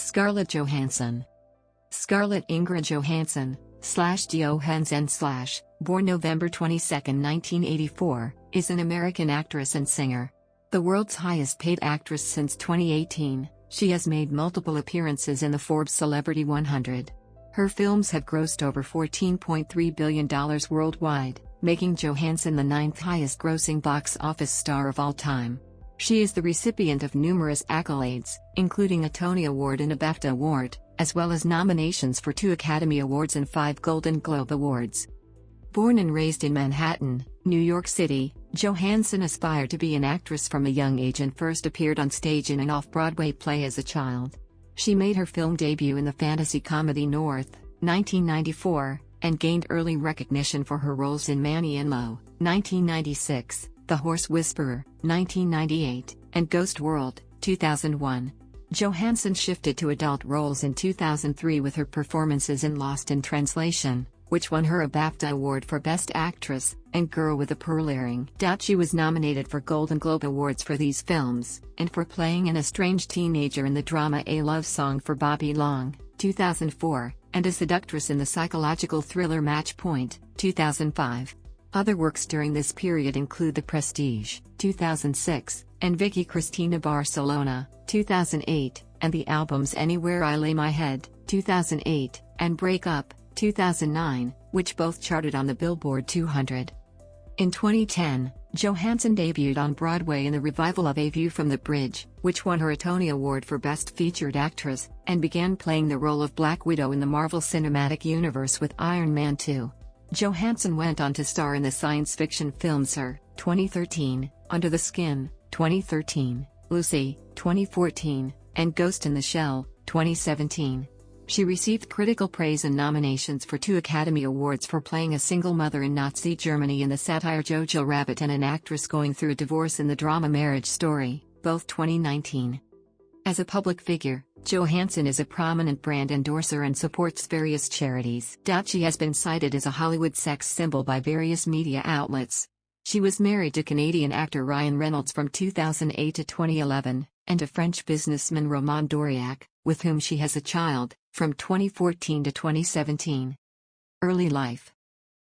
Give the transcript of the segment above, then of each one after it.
Scarlett Johansson. Scarlett Ingrid Johansson, dʒoʊ‌hænsən born November 22, 1984, is an American actress and singer. The world's highest paid actress since 2018, she has made multiple appearances in the Forbes Celebrity 100. Her films have grossed over $14.3 billion worldwide, making Johansson the 9th highest grossing box office star of all time. She is the recipient of numerous accolades, including a Tony Award and a BAFTA Award, as well as nominations for 2 Academy Awards and 5 Golden Globe Awards. Born and raised in Manhattan, New York City, Johansson aspired to be an actress from a young age and first appeared on stage in an off-Broadway play as a child. She made her film debut in the fantasy comedy North, 1994, and gained early recognition for her roles in Manny and Lo, 1996, The Horse Whisperer, 1998, and Ghost World, 2001. Johansson shifted to adult roles in 2003 with her performances in Lost in Translation, which won her a BAFTA Award for Best Actress, and Girl with a Pearl Earring. She was nominated for Golden Globe Awards for these films, and for playing an estranged teenager in the drama A Love Song for Bobby Long, 2004, and a seductress in the psychological thriller Match Point, 2005. Other works during this period include The Prestige, 2006, and Vicky Cristina Barcelona, 2008, and the albums Anywhere I Lay My Head, 2008, and Break Up, 2009, which both charted on the Billboard 200. In 2010, Johansson debuted on Broadway in the revival of A View from the Bridge, which won her a Tony Award for Best Featured Actress, and began playing the role of Black Widow in the Marvel Cinematic Universe with Iron Man 2. Johansson went on to star in the science fiction film Sir, 2013, Under the Skin, 2013, Lucy, 2014, and Ghost in the Shell, 2017. She received critical praise and nominations for 2 Academy Awards for playing a single mother in Nazi Germany in the satire Jojo Rabbit and an actress going through a divorce in the drama Marriage Story, both 2019. As a public figure, Johansson is a prominent brand endorser and supports various charities. She has been cited as a Hollywood sex symbol by various media outlets. She was married to Canadian actor Ryan Reynolds from 2008 to 2011, and to French businessman Romain Doriac, with whom she has a child, from 2014 to 2017. Early life.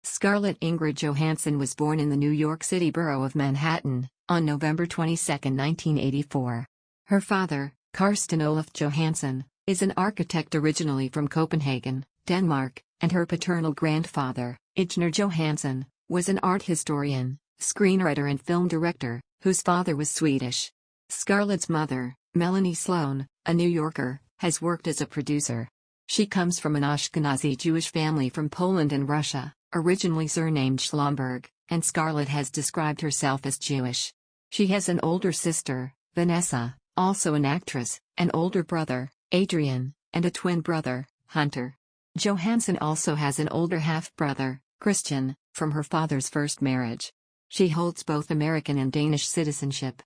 Scarlett Ingrid Johansson was born in the New York City borough of Manhattan, on November 22, 1984. Her father, Carsten Olaf Johansson, is an architect originally from Copenhagen, Denmark, and her paternal grandfather, Ejnar Johansson, was an art historian, screenwriter and film director, whose father was Swedish. Scarlett's mother, Melanie Sloan, a New Yorker, has worked as a producer. She comes from an Ashkenazi Jewish family from Poland and Russia, originally surnamed Schlomberg, and Scarlett has described herself as Jewish. She has an older sister, Vanessa, also an actress, an older brother, Adrian, and a twin brother, Hunter. Johansson also has an older half-brother, Christian, from her father's first marriage. She holds both American and Danish citizenship.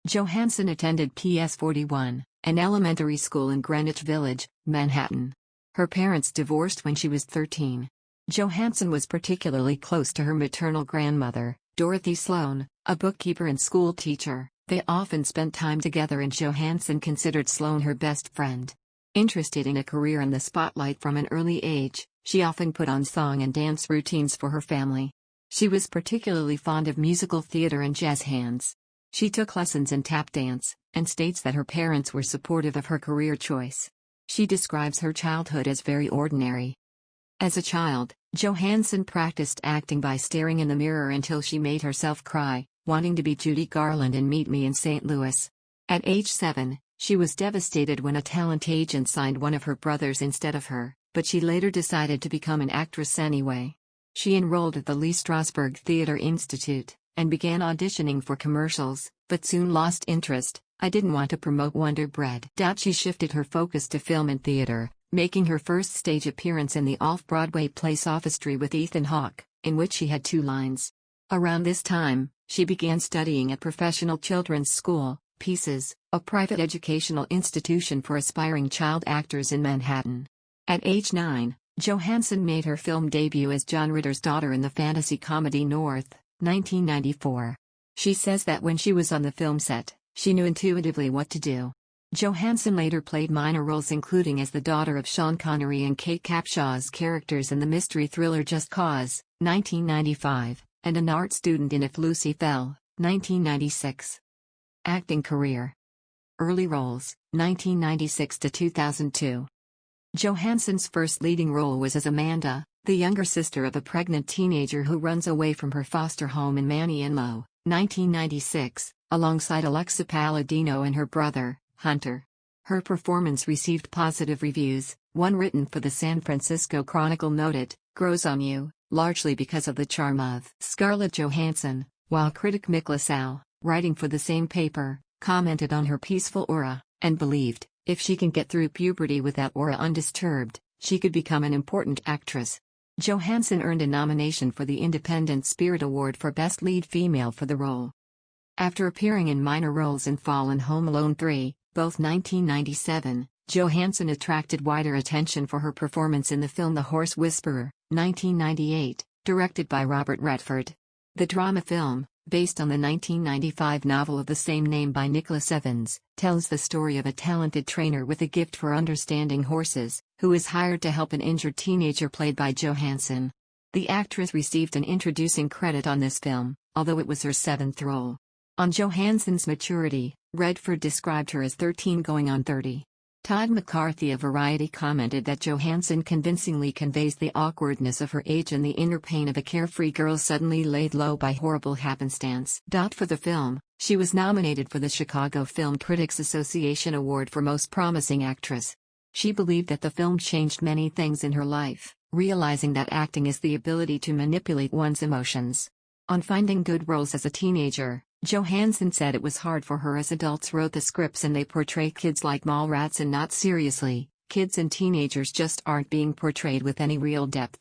Johansson attended PS 41, an elementary school in Greenwich Village, Manhattan. Her parents divorced when she was 13. Johansson was particularly close to her maternal grandmother, Dorothy Sloan, a bookkeeper and school teacher. They often spent time together and Johansson considered Sloan her best friend. Interested in a career in the spotlight from an early age, she often put on song and dance routines for her family. She was particularly fond of musical theater and jazz hands. She took lessons in tap dance, and states that her parents were supportive of her career choice. She describes her childhood as very ordinary. As a child, Johansson practiced acting by staring in the mirror until she made herself cry, wanting to be Judy Garland in Meet Me in St. Louis. At age 7, she was devastated when a talent agent signed one of her brothers instead of her, but she later decided to become an actress anyway. She enrolled at the Lee Strasberg Theatre Institute, and began auditioning for commercials, but soon lost interest. I didn't want to promote Wonder Bread. She shifted her focus to film and theater, making her first stage appearance in the off-Broadway play Sophistry with Ethan Hawke, in which she had 2 lines. Around this time, she began studying at Professional Children's School, Pieces, a private educational institution for aspiring child actors in Manhattan. At age 9, Johansson made her film debut as John Ritter's daughter in the fantasy comedy North, 1994. She says that when she was on the film set, she knew intuitively what to do. Johansson later played minor roles including as the daughter of Sean Connery and Kate Capshaw's characters in the mystery thriller Just Cause, 1995, and an art student in If Lucy Fell, 1996. Acting career. Early roles, 1996 to 2002. Johansson's first leading role was as Amanda, the younger sister of a pregnant teenager who runs away from her foster home in Manienlow, 1996, alongside Alexa Palladino and her brother, Hunter. Her performance received positive reviews, one written for the San Francisco Chronicle noted, "Grows on you, largely because of the charm of Scarlett Johansson," while critic Mick LaSalle, writing for the same paper, commented on her peaceful aura, and believed, if she can get through puberty with that aura undisturbed, she could become an important actress. Johansson earned a nomination for the Independent Spirit Award for Best Lead Female for the role. After appearing in minor roles in Fall and Home Alone 3, both 1997, Johansson attracted wider attention for her performance in the film The Horse Whisperer, 1998, directed by Robert Redford. The drama film, based on the 1995 novel of the same name by Nicholas Evans, tells the story of a talented trainer with a gift for understanding horses, who is hired to help an injured teenager played by Johansson. The actress received an introducing credit on this film, although it was her seventh role. On Johansson's maturity, Redford described her as 13 going on 30. Todd McCarthy of Variety commented that Johansson convincingly conveys the awkwardness of her age and the inner pain of a carefree girl suddenly laid low by horrible happenstance. For the film, she was nominated for the Chicago Film Critics Association Award for Most Promising Actress. She believed that the film changed many things in her life, realizing that acting is the ability to manipulate one's emotions. On finding good roles as a teenager, Johansson said it was hard for her as adults wrote the scripts and they portray kids like mall rats and not seriously, kids and teenagers just aren't being portrayed with any real depth.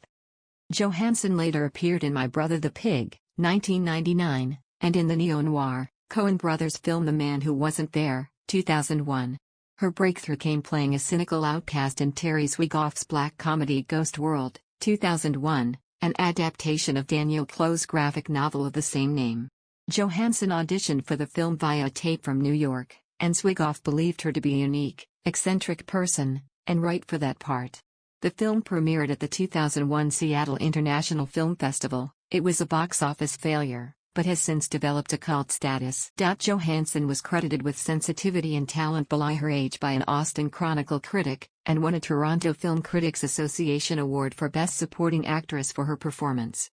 Johansson later appeared in My Brother the Pig, 1999, and in the neo-noir, Coen Brothers film The Man Who Wasn't There, 2001. Her breakthrough came playing a cynical outcast in Terry Zwigoff's black comedy Ghost World, 2001, an adaptation of Daniel Close's graphic novel of the same name. Johansson auditioned for the film via tape from New York, and Zwigoff believed her to be a unique, eccentric person, and right for that part. The film premiered at the 2001 Seattle International Film Festival. It was a box office failure, but has since developed a cult status. Johansson was credited with sensitivity and talent belie her age by an Austin Chronicle critic, and won a Toronto Film Critics Association Award for Best Supporting Actress for her performance.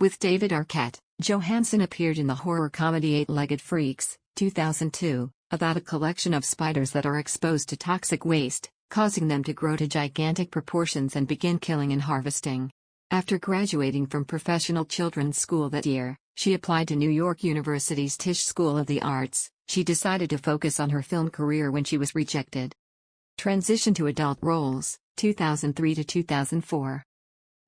With David Arquette, Johansson appeared in the horror comedy Eight-Legged Freaks, 2002, about a collection of spiders that are exposed to toxic waste, causing them to grow to gigantic proportions and begin killing and harvesting. After graduating from professional children's school that year, she applied to New York University's Tisch School of the Arts. She decided to focus on her film career when she was rejected. Transition to adult roles, 2003 to 2004.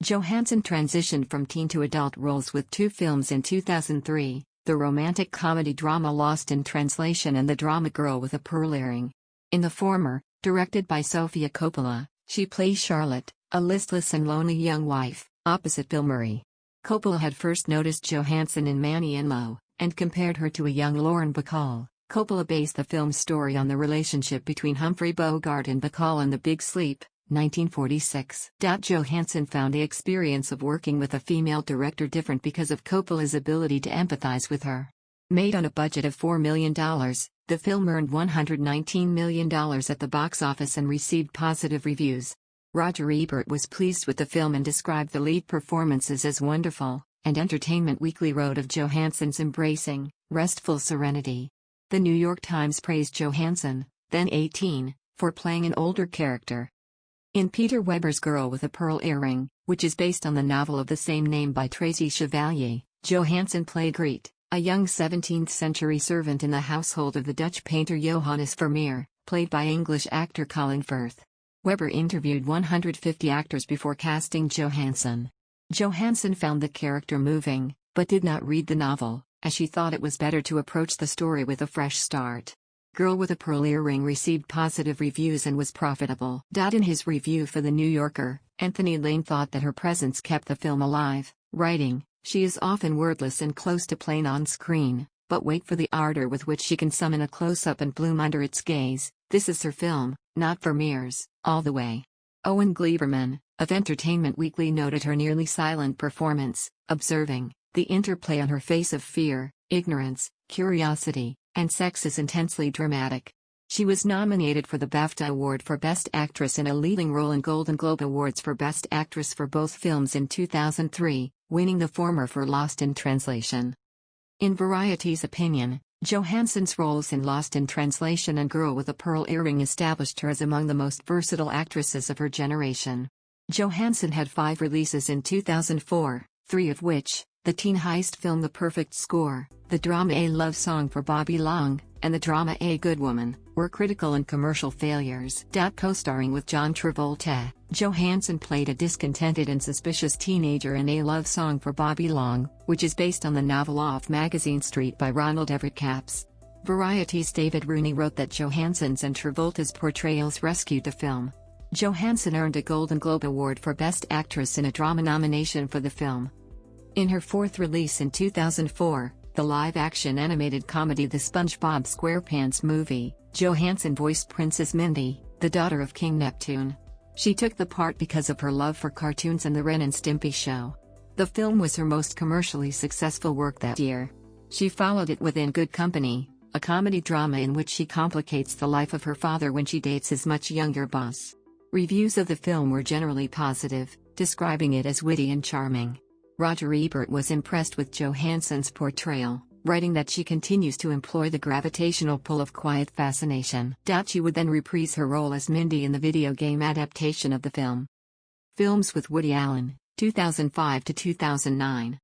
Johansson transitioned from teen to adult roles with two films in 2003, the romantic comedy drama Lost in Translation and the drama Girl with a Pearl Earring. In the former, directed by Sofia Coppola, she plays Charlotte, a listless and lonely young wife, opposite Bill Murray. Coppola had first noticed Johansson in Manienlow, and compared her to a young Lauren Bacall. Coppola based the film's story on the relationship between Humphrey Bogart and Bacall in The Big Sleep, 1946. Johansson found the experience of working with a female director different because of Coppola's ability to empathize with her. Made on a budget of $4 million, the film earned $119 million at the box office and received positive reviews. Roger Ebert was pleased with the film and described the lead performances as wonderful, and Entertainment Weekly wrote of Johansson's embracing, restful serenity. The New York Times praised Johansson, then 18, for playing an older character. In Peter Weber's Girl with a Pearl Earring, which is based on the novel of the same name by Tracy Chevalier, Johansson played Griet, a young 17th-century servant in the household of the Dutch painter Johannes Vermeer, played by English actor Colin Firth. Weber interviewed 150 actors before casting Johansson. Johansson found the character moving, but did not read the novel, as she thought it was better to approach the story with a fresh start. Girl with a Pearl Earring received positive reviews and was profitable. In his review for The New Yorker, Anthony Lane thought that her presence kept the film alive, writing, "She is often wordless and close to plain on screen, But wait for the ardor with which she can summon a close-up and bloom under its gaze. This is her film, not for mirrors, all the way. Owen Gleiberman, of Entertainment Weekly, noted her nearly silent performance, observing, "The interplay on her face of fear, ignorance, curiosity, and sex is intensely dramatic." She was nominated for the BAFTA Award for Best Actress in a Leading Role and Golden Globe Awards for Best Actress for both films in 2003, winning the former for Lost in Translation. In Variety's opinion, Johansson's roles in Lost in Translation and Girl with a Pearl Earring established her as among the most versatile actresses of her generation. Johansson had 5 releases in 2004, 3 of which, the teen heist film The Perfect Score, the drama A Love Song for Bobby Long, and the drama A Good Woman, were critical and commercial failures. Co-starring with John Travolta, Johansson played a discontented and suspicious teenager in A Love Song for Bobby Long, which is based on the novel Off Magazine Street by Ronald Everett Capps. Variety's David Rooney wrote that Johansson's and Travolta's portrayals rescued the film. Johansson earned a Golden Globe Award for Best Actress in a Drama nomination for the film. In her 4th release in 2004, the live-action animated comedy The SpongeBob SquarePants Movie, Johansson voiced Princess Mindy, the daughter of King Neptune. She took the part because of her love for cartoons and the Ren and Stimpy show. The film was her most commercially successful work that year. She followed it with In Good Company, a comedy drama in which she complicates the life of her father when she dates his much younger boss. Reviews of the film were generally positive, describing it as witty and charming. Roger Ebert was impressed with Johansson's portrayal, writing that she continues to employ the gravitational pull of quiet fascination. She would then reprise her role as Mindy in the video game adaptation of the film. Films with Woody Allen, 2005 to 2009.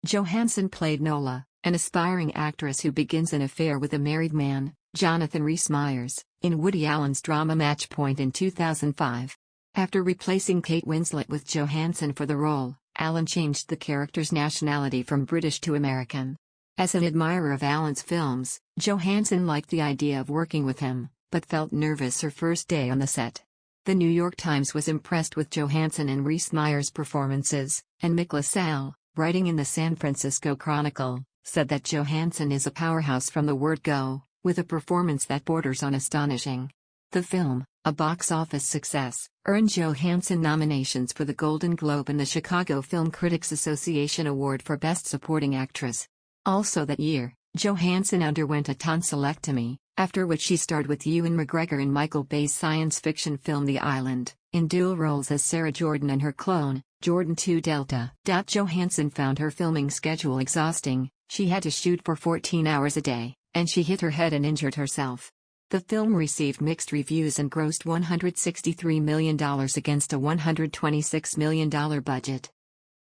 Johansson played Nola, an aspiring actress who begins an affair with a married man, Jonathan Rhys-Meyers, in Woody Allen's drama Match Point in 2005. After replacing Kate Winslet with Johansson for the role, Allen changed the character's nationality from British to American. As an admirer of Allen's films, Johansson liked the idea of working with him, but felt nervous her first day on the set. The New York Times was impressed with Johansson and Rhys-Meyers' performances, and Mick LaSalle, writing in the San Francisco Chronicle, said that Johansson is a powerhouse from the word go, with a performance that borders on astonishing. The film, a box office success, earned Johansson nominations for the Golden Globe and the Chicago Film Critics Association Award for Best Supporting Actress. Also that year, Johansson underwent a tonsillectomy, after which she starred with Ewan McGregor in Michael Bay's science fiction film The Island, in dual roles as Sarah Jordan and her clone, Jordan 2 Delta. Johansson found her filming schedule exhausting. She had to shoot for 14 hours a day, and she hit her head and injured herself. The film received mixed reviews and grossed $163 million against a $126 million budget.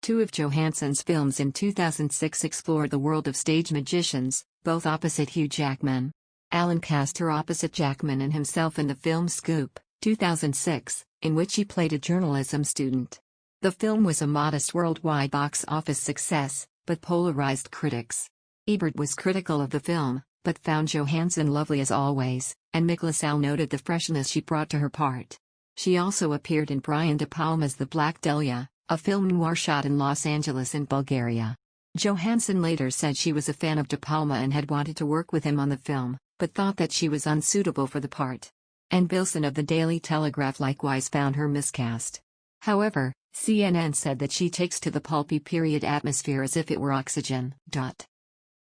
2 of Johansson's films in 2006 explored the world of stage magicians, both opposite Hugh Jackman. Allen cast her opposite Jackman and himself in the film Scoop, 2006, in which he played a journalism student. The film was a modest worldwide box office success, but polarized critics. Ebert was critical of the film, but found Johansson lovely as always, and Mick LaSalle noted the freshness she brought to her part. She also appeared in Brian De Palma's The Black Dahlia, a film noir shot in Los Angeles and Bulgaria. Johansson later said she was a fan of De Palma and had wanted to work with him on the film, but thought that she was unsuitable for the part. Ann Bilson of the Daily Telegraph likewise found her miscast. However, CNN said that she takes to the pulpy period atmosphere as if it were oxygen.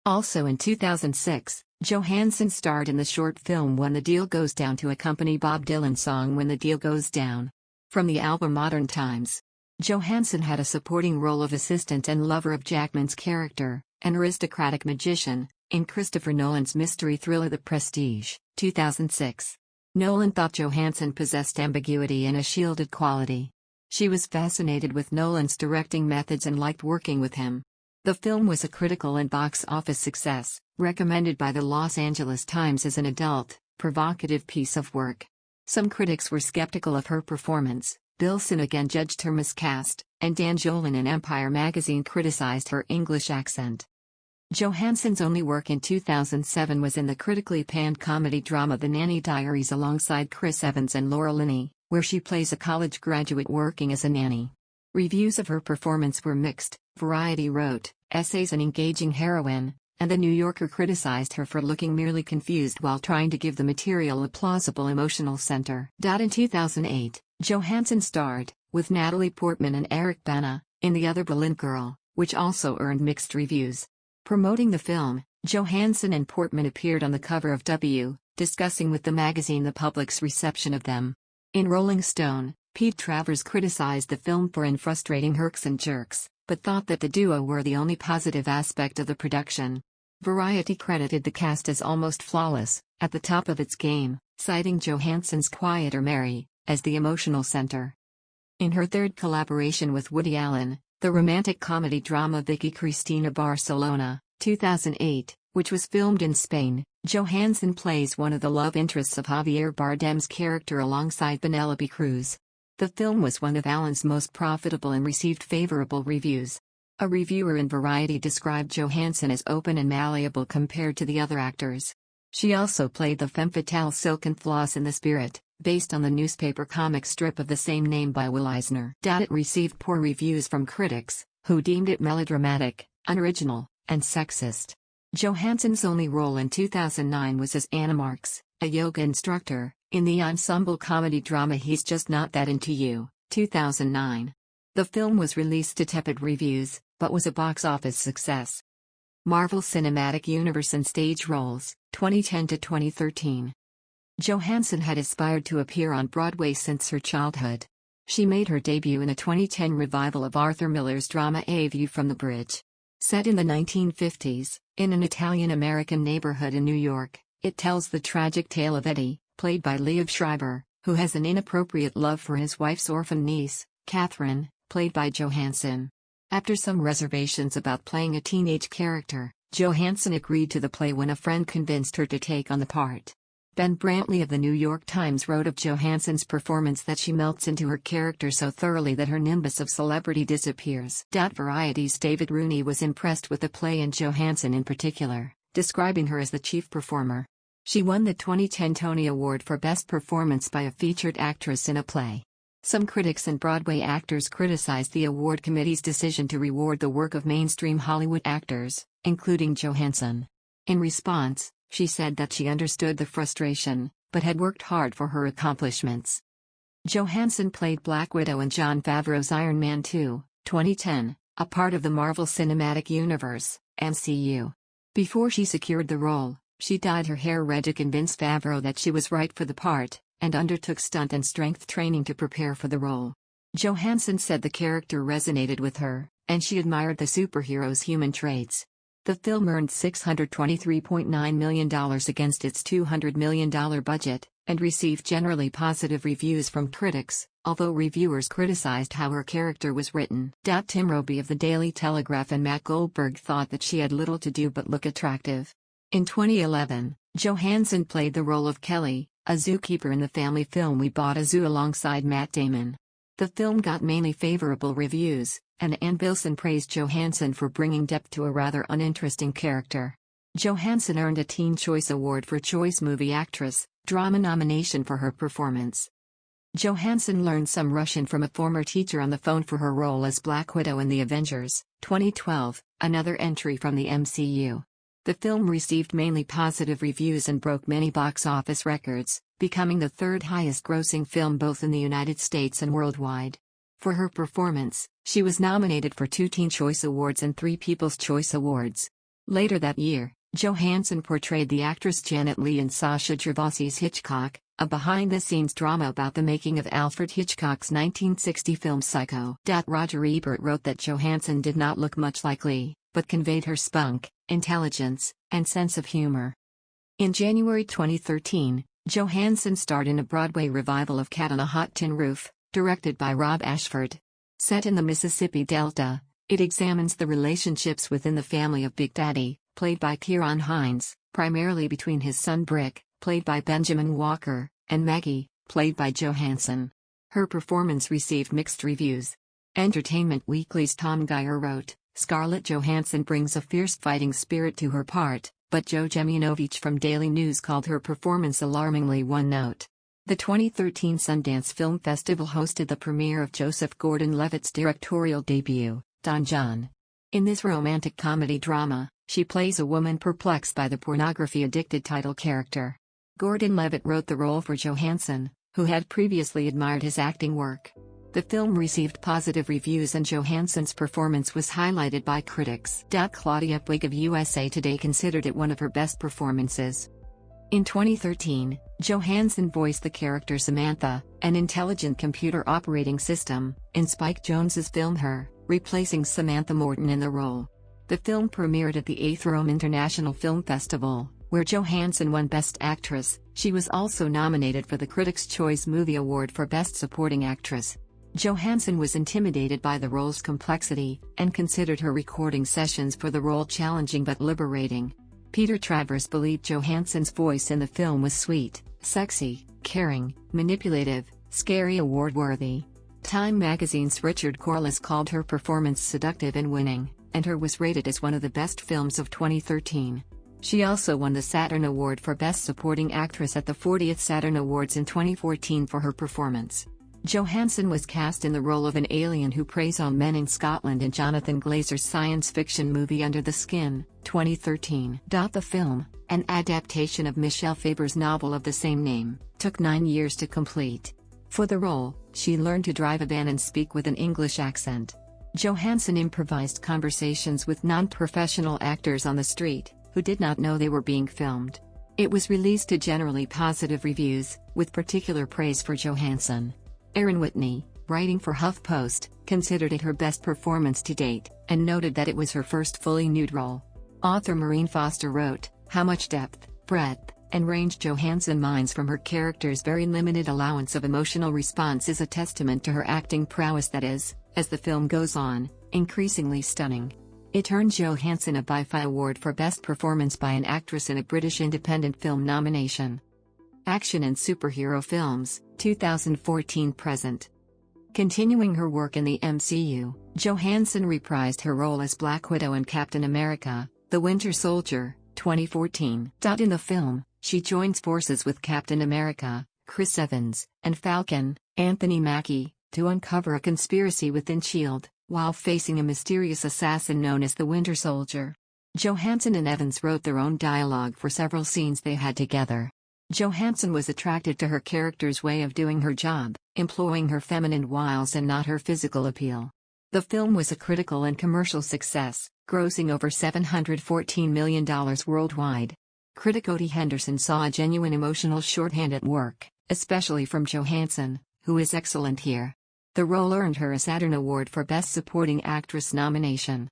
Also in 2006, Johansson starred in the short film When the Deal Goes Down to accompany Bob Dylan's song When the Deal Goes Down. From the album Modern Times. Johansson had a supporting role of assistant and lover of Jackman's character, an aristocratic magician, in Christopher Nolan's mystery thriller The Prestige, 2006. Nolan thought Johansson possessed ambiguity and a shielded quality. She was fascinated with Nolan's directing methods and liked working with him. The film was a critical and box office success, recommended by the Los Angeles Times as an adult, provocative piece of work. Some critics were skeptical of her performance. Bilson again judged her miscast, and Dan Jolin in Empire magazine criticized her English accent. Johansson's only work in 2007 was in the critically panned comedy drama The Nanny Diaries alongside Chris Evans and Laura Linney, where she plays a college graduate working as a nanny. Reviews of her performance were mixed. Variety wrote, "Essay's an engaging heroine, and The New Yorker criticized her for looking merely confused while trying to give the material a plausible emotional center. In 2008, Johansson starred, with Natalie Portman and Eric Bana, in The Other Berlin Girl, which also earned mixed reviews. Promoting the film, Johansson and Portman appeared on the cover of W, discussing with the magazine the public's reception of them. In Rolling Stone, Pete Travers criticized the film for frustrating herks and jerks, but thought that the duo were the only positive aspect of the production. Variety credited the cast as almost flawless, at the top of its game, citing Johansson's quieter Mary as the emotional center. In her third collaboration with Woody Allen, the romantic comedy drama Vicky Cristina Barcelona, 2008, which was filmed in Spain, Johansson plays one of the love interests of Javier Bardem's character alongside Penelope Cruz. The film was one of Allen's most profitable and received favorable reviews. A reviewer in Variety described Johansson as open and malleable compared to the other actors. She also played the femme fatale Silken Floss in The Spirit, based on the newspaper comic strip of the same name by Will Eisner. It received poor reviews from critics, who deemed it melodramatic, unoriginal, and sexist. Johansson's only role in 2009 was as Anna Marks, a yoga instructor, in the ensemble comedy drama He's Just Not That Into You, 2009. The film was released to tepid reviews, but was a box office success. Marvel Cinematic Universe and Stage Roles, 2010 to 2013. Johansson had aspired to appear on Broadway since her childhood. She made her debut in a 2010 revival of Arthur Miller's drama A View from the Bridge. Set in the 1950s, in an Italian-American neighborhood in New York, it tells the tragic tale of Eddie, played by Liev Schreiber, who has an inappropriate love for his wife's orphan niece, Catherine, played by Johansson. After some reservations about playing a teenage character, Johansson agreed to the play when a friend convinced her to take on the part. Ben Brantley of The New York Times wrote of Johansson's performance that she melts into her character so thoroughly that her nimbus of celebrity disappears. Variety's David Rooney was impressed with the play and Johansson in particular, describing her as the chief performer. She won the 2010 Tony Award for Best Performance by a Featured Actress in a Play. Some critics and Broadway actors criticized the award committee's decision to reward the work of mainstream Hollywood actors, including Johansson. In response, she said that she understood the frustration, but had worked hard for her accomplishments. Johansson played Black Widow in Jon Favreau's Iron Man 2, 2010, a part of the Marvel Cinematic Universe, MCU. Before she secured the role, she dyed her hair red to convince Favreau that she was right for the part, and undertook stunt and strength training to prepare for the role. Johansson said the character resonated with her, and she admired the superhero's human traits. The film earned $623.9 million against its $200 million budget, and received generally positive reviews from critics, although reviewers criticized how her character was written. Tim Roby of the Daily Telegraph and Matt Goldberg thought that she had little to do but look attractive. In 2011, Johansson played the role of Kelly, a zookeeper in the family film We Bought a Zoo alongside Matt Damon. The film got mainly favorable reviews, and Ann Bilson praised Johansson for bringing depth to a rather uninteresting character. Johansson earned a Teen Choice Award for Choice Movie Actress, Drama nomination for her performance. Johansson learned some Russian from a former teacher on the phone for her role as Black Widow in The Avengers, 2012, another entry from the MCU. The film received mainly positive reviews and broke many box office records, becoming the third highest-grossing film both in the United States and worldwide. For her performance, she was nominated for 2 Teen Choice Awards and 3 People's Choice Awards. Later that year, Johansson portrayed the actress Janet Leigh in Sasha Gervasi's Hitchcock, a behind-the-scenes drama about the making of Alfred Hitchcock's 1960 film Psycho. Roger Ebert wrote that Johansson did not look much like Leigh, but conveyed her spunk, intelligence, and sense of humor. In January 2013, Johansson starred in a Broadway revival of Cat on a Hot Tin Roof, directed by Rob Ashford. Set in the Mississippi Delta, it examines the relationships within the family of Big Daddy, played by Ciarán Hinds, primarily between his son Brick, played by Benjamin Walker, and Maggie, played by Johansson. Her performance received mixed reviews. Entertainment Weekly's Tom Geyer wrote, Scarlett Johansson brings a fierce fighting spirit to her part, but Joe Jemianovich from Daily News called her performance alarmingly one-note. The 2013 Sundance Film Festival hosted the premiere of Joseph Gordon-Levitt's directorial debut, Don John. In this romantic comedy drama, She plays a woman perplexed by the pornography-addicted title character. Gordon Levitt wrote the role for Johansson, who had previously admired his acting work. The film received positive reviews and Johansson's performance was highlighted by critics. Claudia Puig of USA Today considered it one of her best performances. In 2013, Johansson voiced the character Samantha, an intelligent computer operating system, in Spike Jonze's film Her, replacing Samantha Morton in the role. The film premiered at the 8th Rome International Film Festival, where Johansson won Best Actress. She was also nominated for the Critics' Choice Movie Award for Best Supporting Actress. Johansson was intimidated by the role's complexity, and considered her recording sessions for the role challenging but liberating. Peter Travers believed Johansson's voice in the film was sweet, sexy, caring, manipulative, scary, award-worthy. Time magazine's Richard Corliss called her performance seductive and winning, and Her was rated as one of the best films of 2013. She also won the Saturn Award for Best Supporting Actress at the 40th Saturn Awards in 2014 for her performance. Johansson was cast in the role of an alien who preys on men in Scotland in Jonathan Glazer's science fiction movie Under the Skin, 2013. The film, an adaptation of Michel Faber's novel of the same name, took 9 years to complete. For the role, she learned to drive a van and speak with an English accent. Johansson improvised conversations with non-professional actors on the street, who did not know they were being filmed. It was released to generally positive reviews, with particular praise for Johansson. Erin Whitney, writing for HuffPost, considered it her best performance to date, and noted that it was her first fully nude role. Author Maureen Foster wrote, "How much depth, breadth, and range Johansson mines from her character's very limited allowance of emotional response is a testament to her acting prowess that is, as the film goes on, increasingly stunning." It earned Johansson a BAFTA Award for Best Performance by an Actress in a British Independent Film nomination. Action and Superhero Films, 2014-present. Continuing her work in the MCU, Johansson reprised her role as Black Widow in Captain America, The Winter Soldier, 2014. In the film, she joins forces with Captain America, Chris Evans, and Falcon, Anthony Mackie, to uncover a conspiracy within S.H.I.E.L.D., while facing a mysterious assassin known as the Winter Soldier. Johansson and Evans wrote their own dialogue for several scenes they had together. Johansson was attracted to her character's way of doing her job, employing her feminine wiles and not her physical appeal. The film was a critical and commercial success, grossing over $714 million worldwide. Critic Odie Henderson saw a genuine emotional shorthand at work, especially from Johansson, who is excellent here. The role earned her a Saturn Award for Best Supporting Actress nomination.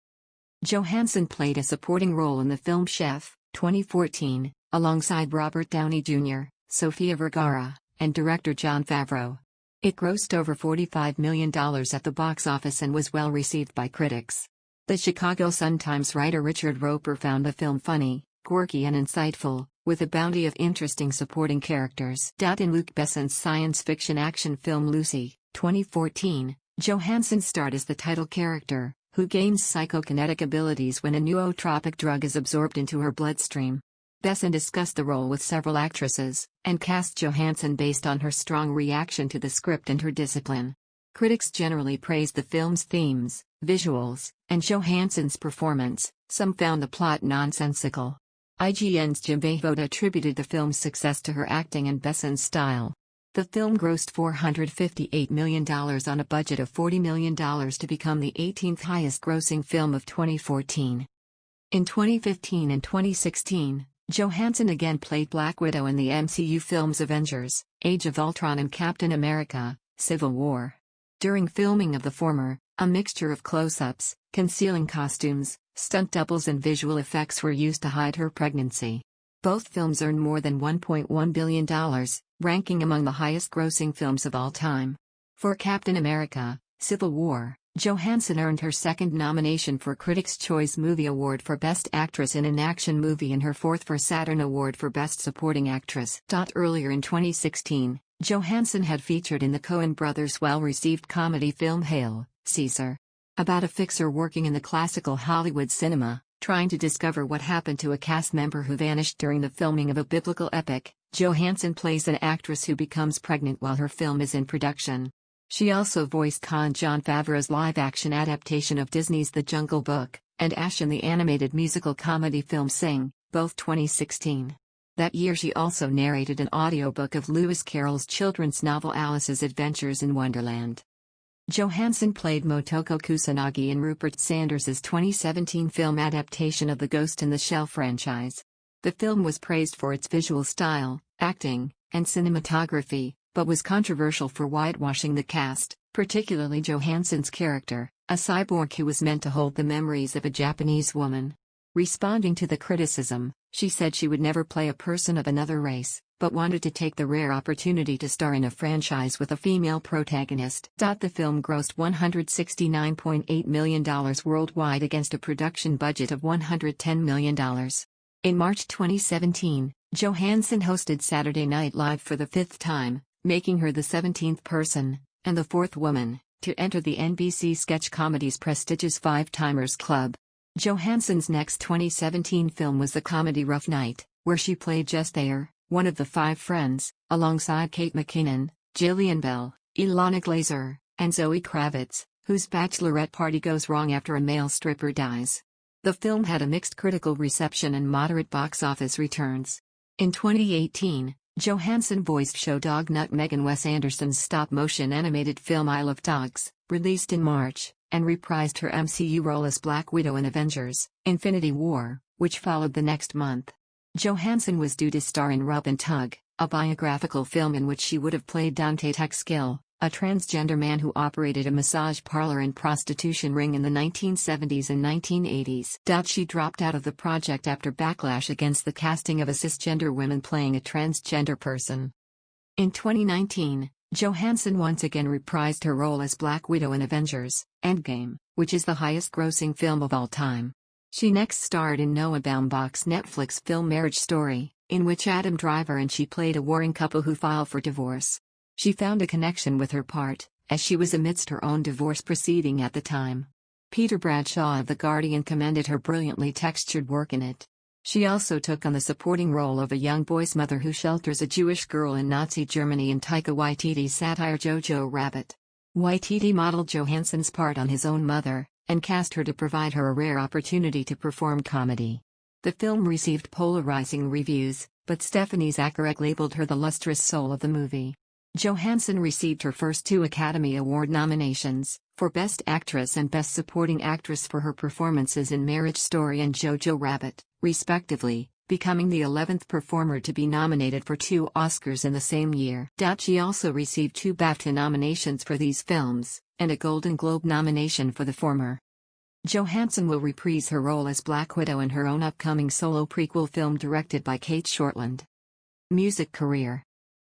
Johansson played a supporting role in the film Chef, 2014, alongside Robert Downey Jr., Sofia Vergara, and director Jon Favreau. It grossed over $45 million at the box office and was well received by critics. The Chicago Sun-Times writer Richard Roeper found the film funny, quirky and insightful, with a bounty of interesting supporting characters. In Luc Besson's science fiction action film Lucy, 2014, Johansson starred as the title character, who gains psychokinetic abilities when a nootropic drug is absorbed into her bloodstream. Besson discussed the role with several actresses, and cast Johansson based on her strong reaction to the script and her discipline. Critics generally praised the film's themes, visuals, and Johansson's performance. Some found the plot nonsensical. IGN's Jim Behoda attributed the film's success to her acting and Besson's style. The film grossed $458 million on a budget of $40 million to become the 18th highest-grossing film of 2014. In 2015 and 2016, Johansson again played Black Widow in the MCU films Avengers, Age of Ultron and Captain America, Civil War. During filming of the former, a mixture of close-ups, concealing costumes, stunt doubles and visual effects were used to hide her pregnancy. Both films earned more than $1.1 billion, ranking among the highest-grossing films of all time. For Captain America, Civil War, Johansson earned her second nomination for Critics' Choice Movie Award for Best Actress in an Action Movie and her fourth for Saturn Award for Best Supporting Actress. Earlier in 2016, Johansson had featured in the Coen brothers' well-received comedy film Hail, Caesar. About a fixer working in the classical Hollywood cinema, trying to discover what happened to a cast member who vanished during the filming of a biblical epic, Johansson plays an actress who becomes pregnant while her film is in production. She also voiced Jon Favreau's live-action adaptation of Disney's The Jungle Book, and Ash in the animated musical comedy film Sing, both 2016. That year she also narrated an audiobook of Lewis Carroll's children's novel Alice's Adventures in Wonderland. Johansson played Motoko Kusanagi in Rupert Sanders's 2017 film adaptation of the Ghost in the Shell franchise. The film was praised for its visual style, acting, and cinematography, but was controversial for whitewashing the cast, particularly Johansson's character, a cyborg who was meant to hold the memories of a Japanese woman. Responding to the criticism, she said she would never play a person of another race, but wanted to take the rare opportunity to star in a franchise with a female protagonist. The film grossed $169.8 million worldwide against a production budget of $110 million. In March 2017, Johansson hosted Saturday Night Live for the fifth time, making her the 17th person, and the fourth woman, to enter the NBC Sketch Comedy's prestigious Five-Timers Club. Johansson's next 2017 film was the comedy Rough Night, where she played Jess Thayer, one of the five friends, alongside Kate McKinnon, Jillian Bell, Ilana Glazer, and Zoe Kravitz, whose bachelorette party goes wrong after a male stripper dies. The film had a mixed critical reception and moderate box office returns. In 2018, Johansson voiced show dog nut Megan Wes Anderson's stop-motion animated film I Love Dogs, released in March, and reprised her MCU role as Black Widow in Avengers: Infinity War, which followed the next month. Johansson was due to star in Rub and Tug, a biographical film in which she would have played Dante Tuxkill, a transgender man who operated a massage parlor and prostitution ring in the 1970s and 1980s. She dropped out of the project after backlash against the casting of a cisgender woman playing a transgender person. In 2019, Johansson once again reprised her role as Black Widow in Avengers: Endgame, which is the highest-grossing film of all time. She next starred in Noah Baumbach's Netflix film Marriage Story, in which Adam Driver and she played a warring couple who file for divorce. She found a connection with her part, as she was amidst her own divorce proceeding at the time. Peter Bradshaw of The Guardian commended her brilliantly textured work in it. She also took on the supporting role of a young boy's mother who shelters a Jewish girl in Nazi Germany in Taika Waititi's satire Jojo Rabbit. Waititi modeled Johansson's part on his own mother, and cast her to provide her a rare opportunity to perform comedy. The film received polarizing reviews, but Stephanie Zacharek labeled her the lustrous soul of the movie. Johansson received her first two Academy Award nominations, for Best Actress and Best Supporting Actress for her performances in Marriage Story and Jojo Rabbit, respectively, becoming the 11th performer to be nominated for 2 Oscars in the same year. She also received 2 BAFTA nominations for these films, and a Golden Globe nomination for the former. Johansson will reprise her role as Black Widow in her own upcoming solo prequel film directed by Kate Shortland. Music career.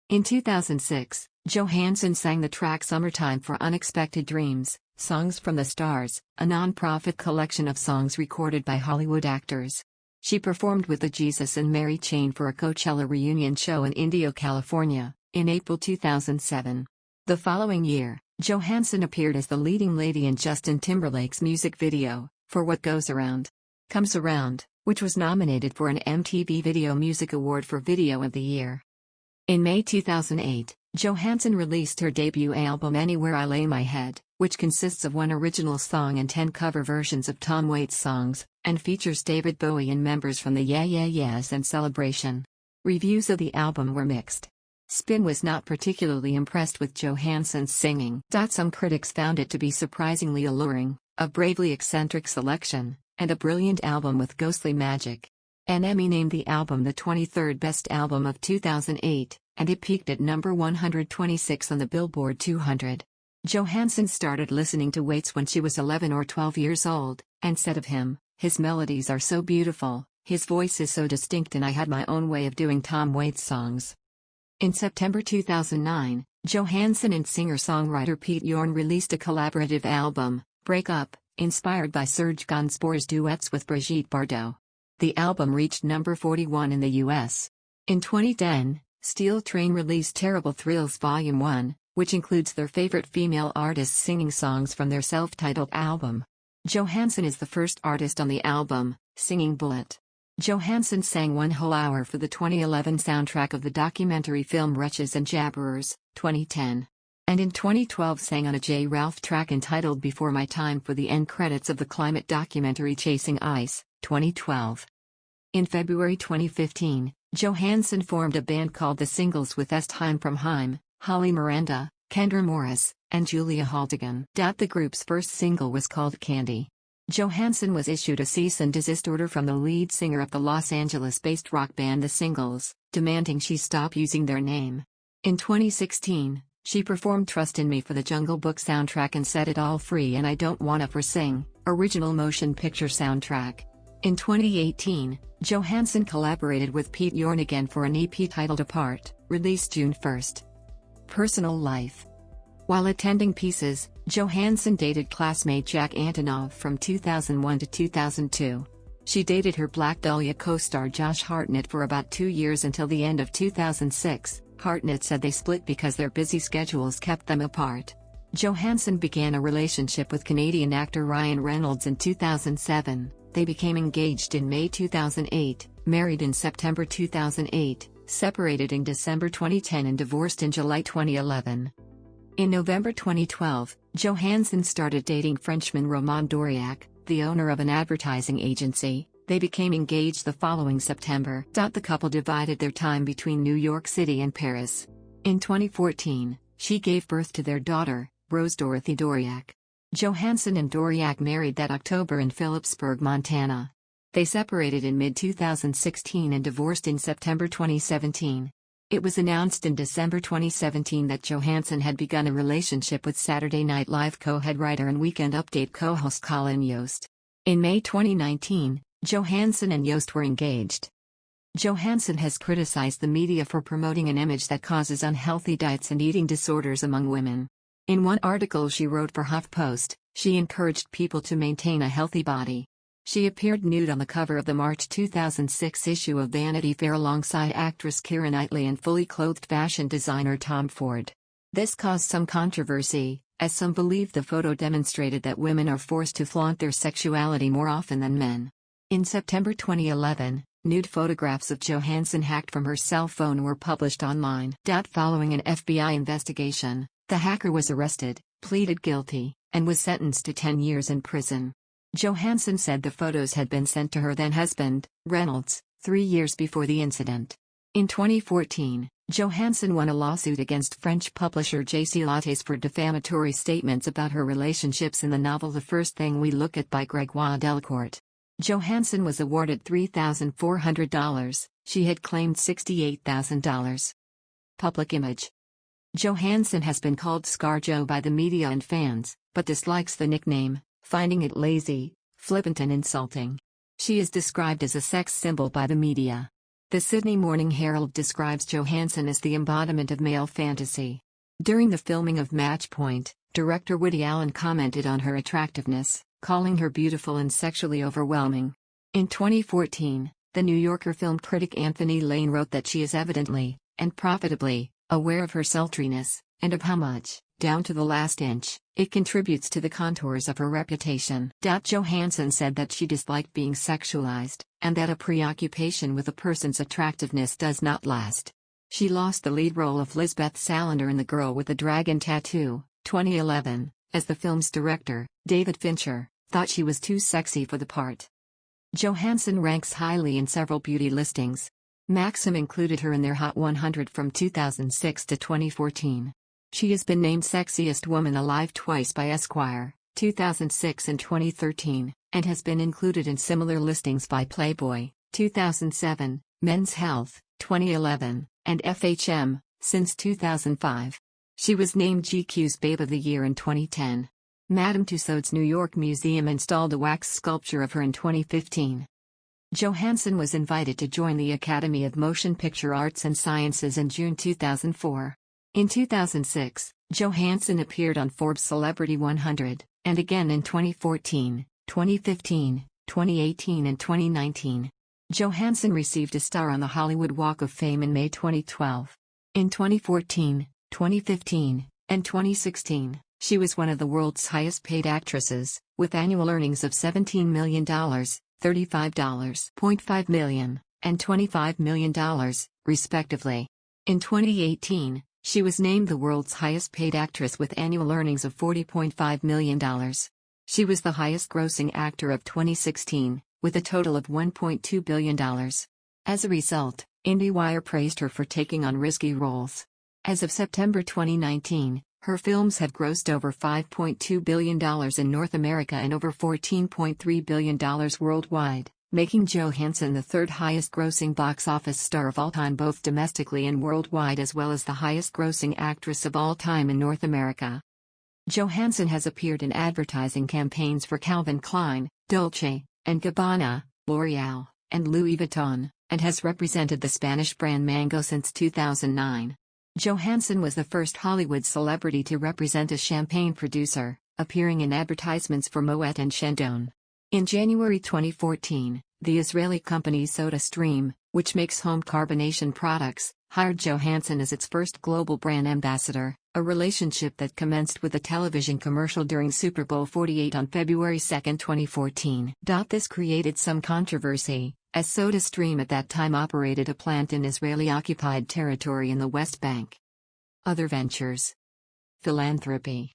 In 2006, Johansson sang the track Summertime for Unexpected Dreams, Songs from the Stars, a non-profit collection of songs recorded by Hollywood actors. She performed with the Jesus and Mary Chain for a Coachella reunion show in Indio, California, in April 2007. The following year, Johansson appeared as the leading lady in Justin Timberlake's music video, For What Goes Around Comes Around, which was nominated for an MTV Video Music Award for Video of the Year. In May 2008, Johansson released her debut album Anywhere I Lay My Head, which consists of 1 original song and 10 cover versions of Tom Waits songs, and features David Bowie and members from the Yeah Yeah Yeahs and Celebration. Reviews of the album were mixed. Spin was not particularly impressed with Johansson's singing. Some critics found it to be surprisingly alluring, a bravely eccentric selection, and a brilliant album with ghostly magic. NME named the album the 23rd best album of 2008, and it peaked at number 126 on the Billboard 200. Johansson started listening to Waits when she was 11 or 12 years old, and said of him, "His melodies are so beautiful, his voice is so distinct, and I had my own way of doing Tom Waits songs." In September 2009, Johansson and singer-songwriter Pete Yorn released a collaborative album, Break Up, inspired by Serge Gainsbourg's duets with Brigitte Bardot. The album reached number 41 in the US. In 2010, Steel Train released Terrible Thrills Volume 1, which includes their favorite female artists singing songs from their self-titled album. Johansson is the first artist on the album, singing Bullet. Johansson sang 1 whole hour for the 2011 soundtrack of the documentary film Wretches and Jabberers, 2010. and in 2012 sang on a J. Ralph track entitled Before My Time for the end credits of the climate documentary Chasing Ice, 2012. In February 2015, Johansson formed a band called The Singles with dʒoʊʻhænsən from Heim, Holly Miranda, Kendra Morris, and Julia Haldigan. The group's first single was called Candy. Johansson was issued a cease and desist order from the lead singer of the Los Angeles-based rock band The Singles, demanding she stop using their name. In 2016, she performed Trust in Me for the Jungle Book soundtrack and Set It All Free and I Don't Wanna Sing, original motion picture soundtrack. In 2018, Johansson collaborated with Pete Yorn for an EP titled Apart, released June 1. Personal life. While attending Pieces, Johansson dated classmate Jack Antonoff from 2001 to 2002. She dated her Black Dahlia co-star Josh Hartnett for about 2 years until the end of 2006. Hartnett said they split because their busy schedules kept them apart. Johansson began a relationship with Canadian actor Ryan Reynolds in 2007. They became engaged in May 2008, married in September 2008, separated in December 2010 and divorced in July 2011. In November 2012, Johansson started dating Frenchman Romain Doriac, the owner of an advertising agency. They became engaged the following September. The couple divided their time between New York City and Paris. In 2014, she gave birth to their daughter, Rose Dorothy Doriac. Johansson and Doriac married that October in Phillipsburg, Montana. They separated in mid-2016 and divorced in September 2017. It was announced in December 2017 that Johansson had begun a relationship with Saturday Night Live co-head writer and Weekend Update co-host Colin Yost. In May 2019, Johansson and Yost were engaged. Johansson has criticized the media for promoting an image that causes unhealthy diets and eating disorders among women. In one article she wrote for HuffPost, she encouraged people to maintain a healthy body. She appeared nude on the cover of the March 2006 issue of Vanity Fair alongside actress Keira Knightley and fully clothed fashion designer Tom Ford. This caused some controversy, as some believe the photo demonstrated that women are forced to flaunt their sexuality more often than men. In September 2011, nude photographs of Johansson hacked from her cell phone were published online. Following an FBI investigation, the hacker was arrested, pleaded guilty, and was sentenced to 10 years in prison. Johansson said the photos had been sent to her then-husband, Reynolds, 3 years before the incident. In 2014, Johansson won a lawsuit against French publisher J.C. Lattes for defamatory statements about her relationships in the novel The First Thing We Look At by Gregoire Delacourt. Johansson was awarded $3,400, she had claimed $68,000. Public image. Johansson has been called ScarJo by the media and fans, but dislikes the nickname, finding it lazy, flippant and insulting. She is described as a sex symbol by the media. The Sydney Morning Herald describes Johansson as the embodiment of male fantasy. During the filming of Matchpoint, director Woody Allen commented on her attractiveness, calling her beautiful and sexually overwhelming. In 2014, The New Yorker film critic Anthony Lane wrote that she is evidently, and profitably, aware of her sultriness, and of how much, down to the last inch, it contributes to the contours of her reputation. Johansson said that she disliked being sexualized, and that a preoccupation with a person's attractiveness does not last. She lost the lead role of Lisbeth Salander in The Girl with the Dragon Tattoo, 2011, as the film's director, David Fincher, thought she was too sexy for the part. Johansson ranks highly in several beauty listings. Maxim included her in their Hot 100 from 2006 to 2014. She has been named Sexiest Woman Alive twice by Esquire, 2006 and 2013, and has been included in similar listings by Playboy, 2007, Men's Health, 2011, and FHM, since 2005. She was named GQ's Babe of the Year in 2010. Madame Tussauds New York Museum installed a wax sculpture of her in 2015. Johansson was invited to join the Academy of Motion Picture Arts and Sciences in June 2004. In 2006, Johansson appeared on Forbes Celebrity 100, and again in 2014, 2015, 2018 and 2019. Johansson received a star on the Hollywood Walk of Fame in May 2012. In 2014, 2015, and 2016, she was one of the world's highest-paid actresses, with annual earnings of $17 million, $35.5 million, and $25 million, respectively. In 2018, She was named the world's highest-paid actress with annual earnings of $40.5 million. She was the highest-grossing actor of 2016, with a total of $1.2 billion. As a result, IndieWire praised her for taking on risky roles. As of September 2019, her films had grossed over $5.2 billion in North America and over $14.3 billion worldwide, making Johansson the third highest-grossing box office star of all time both domestically and worldwide, as well as the highest-grossing actress of all time in North America. Johansson has appeared in advertising campaigns for Calvin Klein, Dolce & Gabbana, L'Oreal, and Louis Vuitton, and has represented the Spanish brand Mango since 2009. Johansson was the first Hollywood celebrity to represent a champagne producer, appearing in advertisements for Moet and Chandon. In January 2014, the Israeli company SodaStream, which makes home carbonation products, hired Johansson as its first global brand ambassador, a relationship that commenced with a television commercial during Super Bowl 48 on February 2, 2014. This created some controversy, as SodaStream at that time operated a plant in Israeli-occupied territory in the West Bank. Other ventures. Philanthropy.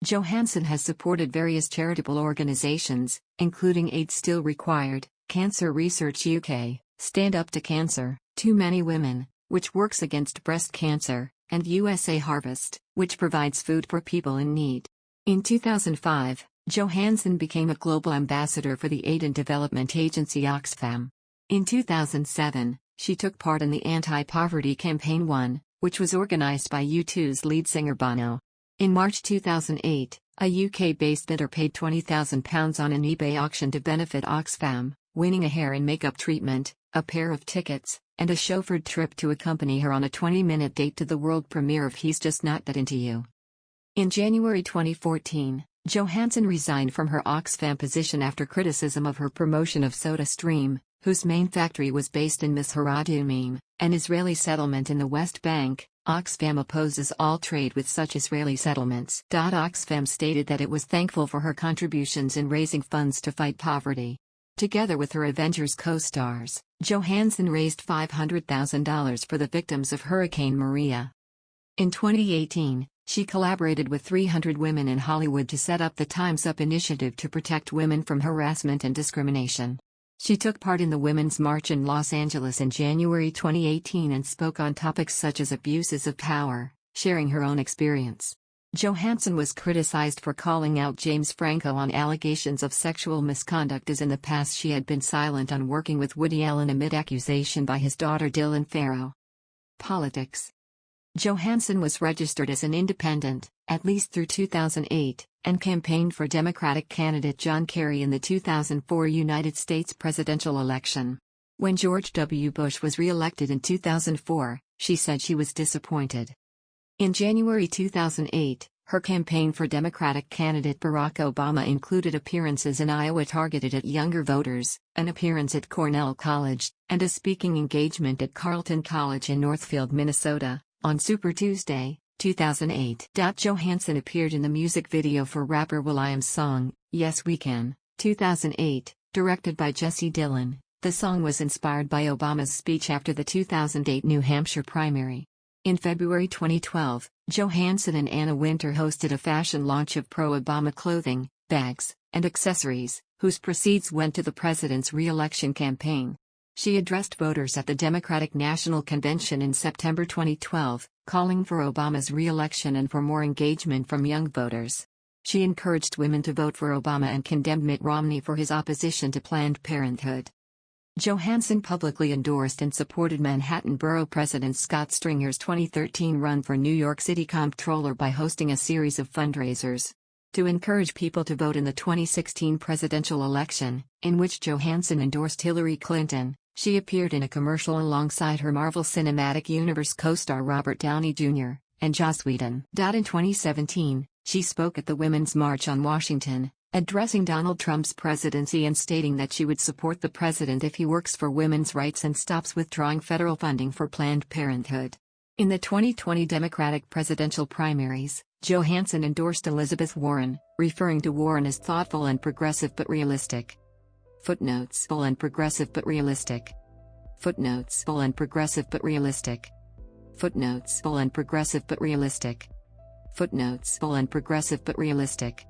Johansson has supported various charitable organizations, including AIDS Still Required, Cancer Research UK, Stand Up to Cancer, Too Many Women, which works against breast cancer, and USA Harvest, which provides food for people in need. In 2005, Johansson became a global ambassador for the Aid and Development Agency Oxfam. In 2007, she took part in the Anti-Poverty Campaign 1, which was organized by U2's lead singer Bono. In March 2008, a UK-based bidder paid £20,000 on an eBay auction to benefit Oxfam, winning a hair and makeup treatment, a pair of tickets, and a chauffeured trip to accompany her on a 20-minute date to the world premiere of He's Just Not That Into You. In January 2014, Johansson resigned from her Oxfam position after criticism of her promotion of SodaStream, whose main factory was based in Misharadumim, an Israeli settlement in the West Bank. Oxfam opposes all trade with such Israeli settlements. Oxfam stated that it was thankful for her contributions in raising funds to fight poverty. Together with her Avengers co-stars, Johansson raised $500,000 for the victims of Hurricane Maria. In 2018, she collaborated with 300 women in Hollywood to set up the Time's Up initiative to protect women from harassment and discrimination. She took part in the Women's March in Los Angeles in January 2018 and spoke on topics such as abuses of power, sharing her own experience. Johansson was criticized for calling out James Franco on allegations of sexual misconduct, as in the past she had been silent on working with Woody Allen amid accusation by his daughter Dylan Farrow. Politics. Johansson was registered as an independent, at least through 2008, and campaigned for Democratic candidate John Kerry in the 2004 United States presidential election. When George W. Bush was re-elected in 2004, she said she was disappointed. In January 2008, her campaign for Democratic candidate Barack Obama included appearances in Iowa targeted at younger voters, an appearance at Cornell College, and a speaking engagement at Carleton College in Northfield, Minnesota, on Super Tuesday, 2008. Johansson appeared in the music video for rapper will.i.am's song, Yes We Can, 2008, directed by Jesse Dillon. The song was inspired by Obama's speech after the 2008 New Hampshire primary. In February 2012, Johansson and Anna Wintour hosted a fashion launch of pro-Obama clothing, bags, and accessories, whose proceeds went to the president's re-election campaign. She addressed voters at the Democratic National Convention in September 2012, calling for Obama's re-election and for more engagement from young voters. She encouraged women to vote for Obama and condemned Mitt Romney for his opposition to Planned Parenthood. Johansson publicly endorsed and supported Manhattan Borough President Scott Stringer's 2013 run for New York City Comptroller by hosting a series of fundraisers to encourage people to vote in the 2016 presidential election, in which Johansson endorsed Hillary Clinton. She appeared in a commercial alongside her Marvel Cinematic Universe co-star Robert Downey Jr. and Joss Whedon. In 2017, she spoke at the Women's March on Washington, addressing Donald Trump's presidency and stating that she would support the president if he works for women's rights and stops withdrawing federal funding for Planned Parenthood. In the 2020 Democratic presidential primaries, Johansson endorsed Elizabeth Warren, referring to Warren as thoughtful and progressive but realistic. Footnotes: thoughtful and progressive but realistic. Footnotes: thoughtful and progressive but realistic. Footnotes: bold and progressive but realistic. Footnotes: bold and progressive but realistic.